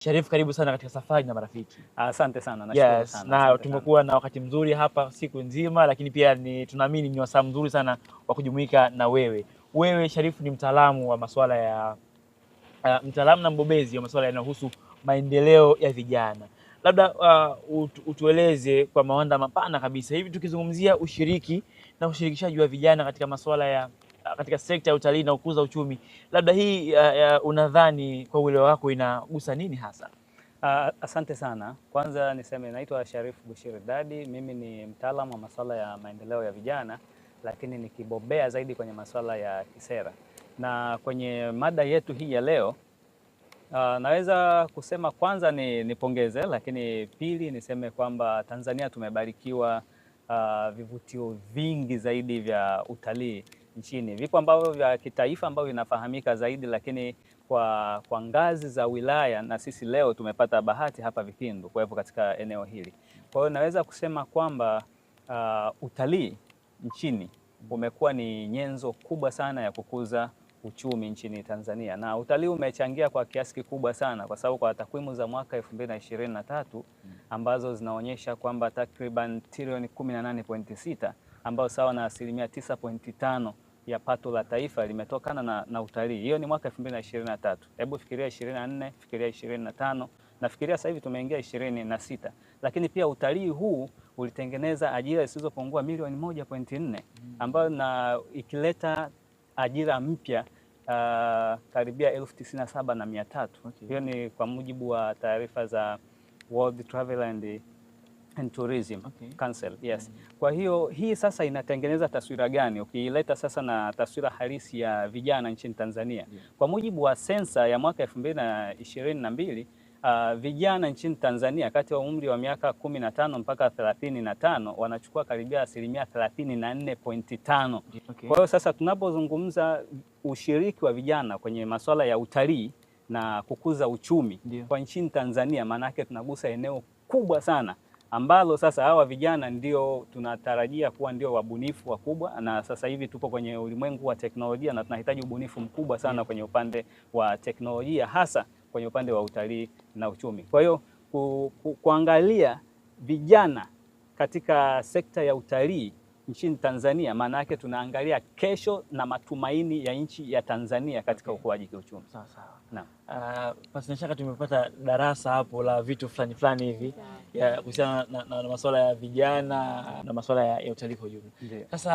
Sharif, karibu sana katika Safari na Marafiki. Asante sana, nashukuru sana. Na tumekuwa na wakati mzuri hapa siku nzima, lakini pia tunaamini ni wasaa mzuri sana wa kujumuika na wewe. Wewe Sharif ni mtaalamu wa masuala ya mtaalamu na mbobezi wa masuala yanayohusu maendeleo ya vijana. Labda utueleze kwa mawanda mapana kabisa, hivi tukizungumzia ushiriki na ushirikishaji wa vijana katika masuala ya katika sekta ya utalii na kukuza uchumi, labda hii unadhani kwa uelewa wako inagusa nini hasa? Asante sana. Kwanza niseme naitwa Sharif Bushiri Dadi. Mimi ni mtaalamu wa masuala ya maendeleo ya vijana, lakini nikibobea zaidi kwenye masuala ya kisera. Na kwenye mada yetu hii ya leo, naweza kusema kwanza nipongeze, lakini pili niseme kwamba Tanzania tumebarikiwa vivutio vingi zaidi vya utalii nchini. Vipo ambavyo vya kitaifa ambavyo vinafahamika zaidi, lakini kwa ngazi za wilaya, na sisi leo tumepata bahati hapa Vikindu kuwepo katika eneo hili. Kwa hiyo naweza kusema kwamba utalii nchini umekuwa ni nyenzo kubwa sana ya kukuza uchumi nchini Tanzania, na utalii umechangia kwa kiasi kikubwa sana, kwa sababu kwa takwimu za mwaka 2023 ambazo zinaonyesha kwamba takriban trilioni 18.6 ambao sawa na 9.5% ya pato la taifa limetokana na utalii. Hiyo ni mwaka 2023. Hebu fikiria 24, fikiria 25, na fikiria sasa hivi tumeingia 26. Lakini pia utalii huu ulitengeneza ajira zisizopungua milioni 1.4 ambayo na ikileta ajira mpya karibia 97,300. Hiyo ni kwa mujibu wa taarifa za World Travel and Tourism Council. Yes. Kwa hiyo hii sasa inatengeneza taswira gani ukiileta sasa na taswira halisi ya vijana nchini Tanzania? Kwa mujibu wa sensa ya mwaka 2022, vijana nchini Tanzania kati ya umri wa miaka 15 mpaka 35 wanachukua karibia 34.5%. Kwa hiyo sasa tunapozungumza ushiriki wa vijana kwenye masuala ya utalii na kukuza uchumi kwa nchini Tanzania, maana yake tunagusa eneo kubwa sana ambalo sasa hawa vijana ndio tunatarajia kuwa ndio wabunifu wakubwa, na sasa hivi tupo kwenye ulimwengu wa teknolojia na tunahitaji ubunifu mkubwa sana kwenye upande wa teknolojia, hasa kwenye upande wa utalii na uchumi. Kwa hiyo kuangalia vijana katika sekta ya utalii nchini Tanzania, maana yake tunaangalia kesho na matumaini ya nchi ya Tanzania katika ukuaji kiuchumi. Sawa sawa. Naam. Pasina shaka tumepata darasa hapo la vitu fulani hivi ya kuhusiana na masuala ya vijana na masuala ya utalii kwa ujumla. Sasa